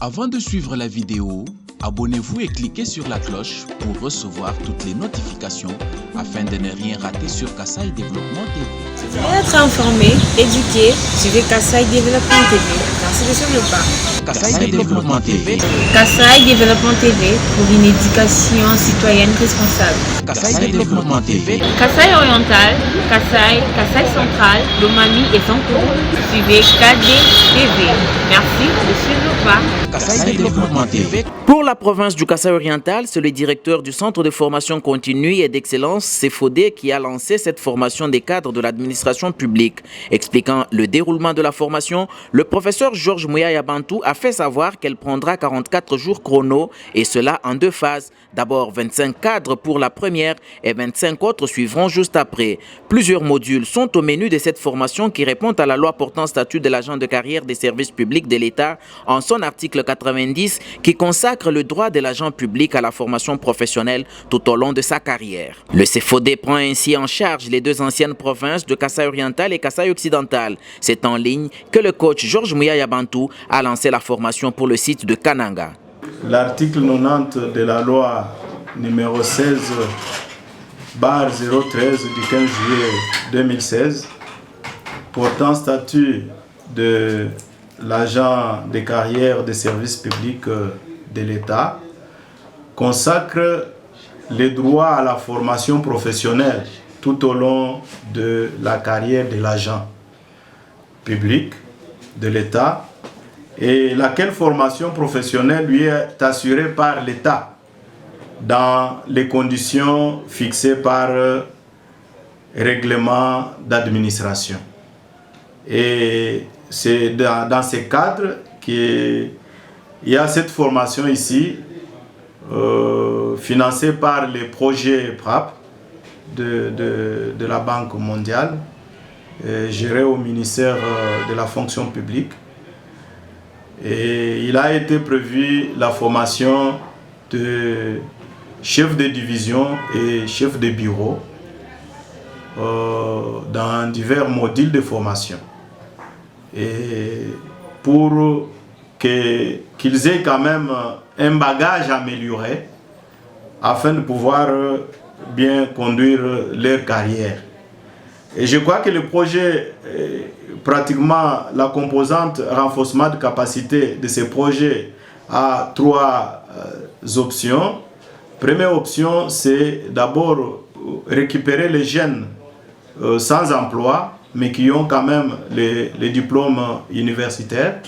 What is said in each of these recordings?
Avant de suivre la vidéo, abonnez-vous et cliquez sur la cloche pour recevoir toutes les notifications afin de ne rien rater sur Kassaï Développement TV. Pour être informé, éduqué, suivez Kassaï Développement TV. Merci de suivre le pas. Kassaï Développement TV. Kassaï Développement TV pour une éducation citoyenne responsable. Kassaï Développement TV. Kassaï Oriental, Kassaï Central, Lomami et Sanko. Suivez KD TV. Merci de suivre le pas. Kassaï Développement TV. Pour la province du Kassaï Oriental, c'est le directeur du Centre de formation continue et d'excellence, CFOD, qui a lancé cette formation des cadres de l'administration publique. Expliquant le déroulement de la formation, le professeur Georges Mouyaya Bantou a fait savoir qu'elle prendra 44 jours chrono et cela en deux phases. D'abord 25 cadres pour la première et 25 autres suivront juste après. Plusieurs modules sont au menu de cette formation qui répondent à la loi portant statut de l'agent de carrière des services publics de l'État en son article 90 qui consacre le droit de l'agent public à la formation professionnelle tout au long de sa carrière. Le CFOD prend ainsi en charge les deux anciennes provinces de Kassaï Oriental et Kassaï Occidental. C'est en ligne que le coach Georges Mouyaya Bantou a lancé la formation pour le site de Kananga. L'article 90 de la loi numéro 16/013 du 15 juillet 2016 portant statut de l'agent de carrière des services publics de l'État consacre les droits à la formation professionnelle tout au long de la carrière de l'agent public de l'État et laquelle formation professionnelle lui est assurée par l'État dans les conditions fixées par règlement d'administration. Et c'est dans ces cadres qu'il y a cette formation ici, financée par les projets PRAP de la Banque mondiale, gérée au ministère de la fonction publique. Et il a été prévu la formation de chefs de division et chefs de bureau dans divers modules de formation. Et pour qu'ils aient quand même un bagage amélioré afin de pouvoir bien conduire leur carrière. Et je crois que le projet, pratiquement la composante renforcement de capacité de ces projets a trois options. Première option, c'est d'abord récupérer les jeunes sans emploi, mais qui ont quand même les diplômes universitaires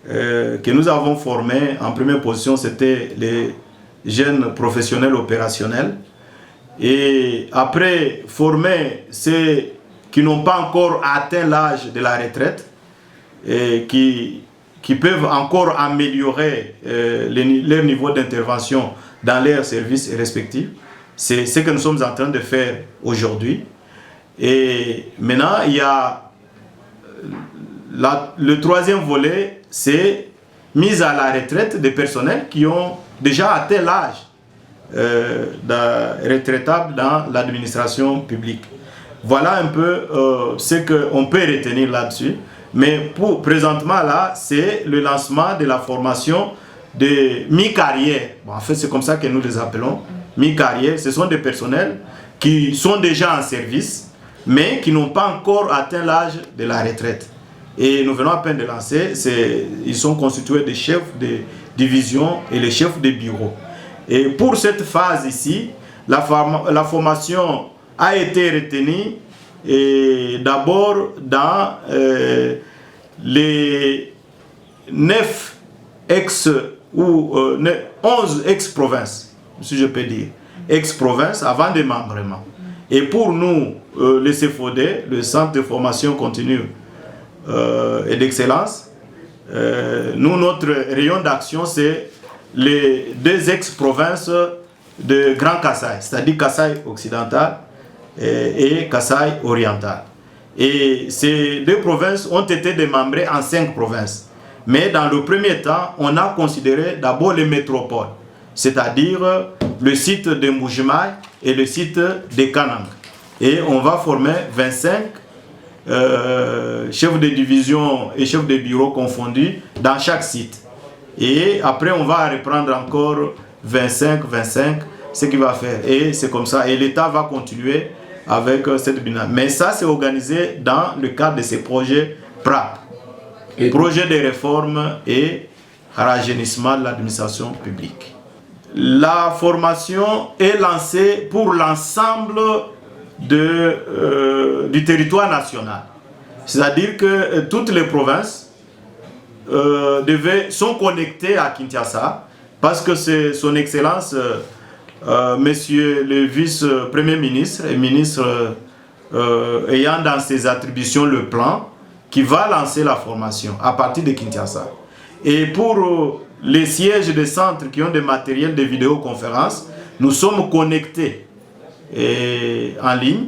que nous avons formés. En première position, c'était les jeunes professionnels opérationnels. Et après, former ceux qui n'ont pas encore atteint l'âge de la retraite et qui peuvent encore améliorer leur niveau d'intervention dans leurs services respectifs. C'est ce que nous sommes en train de faire aujourd'hui. Et maintenant, il y a le troisième volet, c'est mise à la retraite des personnels qui ont déjà atteint l'âge retraitable dans l'administration publique. Voilà un peu ce qu'on peut retenir là-dessus. Mais présentement là, c'est le lancement de la formation de mi-carrière. Bon, en fait, c'est comme ça que nous les appelons. Mi-carrière, ce sont des personnels qui sont déjà en service, mais qui n'ont pas encore atteint l'âge de la retraite. Et nous venons à peine de lancer, ils sont constitués de chefs de division et les chefs de bureau. Et pour cette phase ici, la formation a été retenue d'abord dans les 9 ou 11 ex-provinces, si je peux dire, ex-provinces avant démembrement. Et pour nous, le CFOD, le Centre de formation continue et d'excellence, notre rayon d'action, c'est les deux ex-provinces de Grand Kassaï, c'est-à-dire Kassaï Occidental et Kassaï Oriental. Et ces deux provinces ont été démembrées en 5 provinces. Mais dans le premier temps, on a considéré d'abord les métropoles, c'est-à-dire le site de Mbujimaï et le site de Kananga. Et on va former 25 chefs de division et chefs de bureau confondus dans chaque site. Et après, on va reprendre encore 25, ce qu'il va faire. Et c'est comme ça. Et l'État va continuer avec cette binôme. Mais ça, c'est organisé dans le cadre de ces projets PRAP. Projet de réforme et rajeunissement de l'administration publique. La formation est lancée pour l'ensemble du territoire national. C'est-à-dire que toutes les provinces sont connectées à Kinshasa parce que c'est son Excellence, Monsieur le vice-premier ministre et ministre ayant dans ses attributions le plan qui va lancer la formation à partir de Kinshasa. Et pour les sièges des centres qui ont des matériels de vidéoconférence, nous sommes connectés en ligne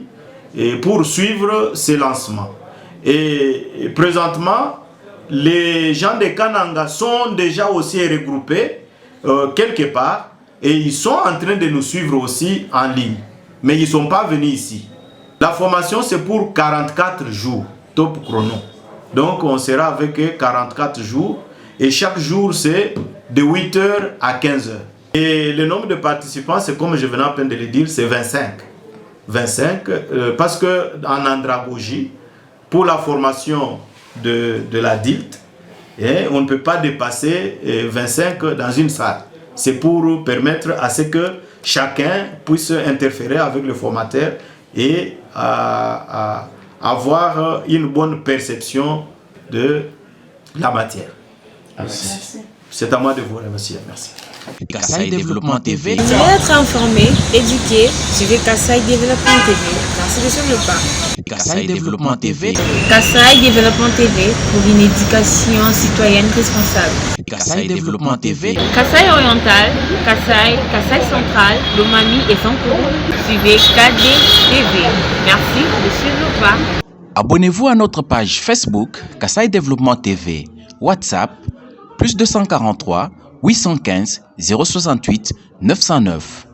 et pour suivre ces lancements. Et présentement, les gens de Kananga sont déjà aussi regroupés quelque part et ils sont en train de nous suivre aussi en ligne. Mais ils ne sont pas venus ici. La formation, c'est pour 44 jours, top chrono. Donc, on sera avec 44 jours et chaque jour, c'est de 8h à 15h. Et le nombre de participants, c'est comme je venais à peine de le dire, c'est 25. 25, parce qu'en andragogie, pour la formation de la DILT, on ne peut pas dépasser 25 dans une salle. C'est pour permettre à ce que chacun puisse interférer avec le formateur et avoir une bonne perception de la matière. Merci. C'est à moi de vous remercier. Merci. Kasaï Développement TV. Pour être informé, éduqué, suivez Kasaï Développement TV. Merci de suivre le pas. Kasaï Développement TV. Kasaï Développement TV pour une éducation citoyenne responsable. Kasaï Développement TV. Kasaï Oriental, Kasaï Central, Lomami et Sanko. Suivez KD TV. Merci de suivre le pas. Abonnez-vous à notre page Facebook Kasaï Développement TV. WhatsApp +243 815 068 909.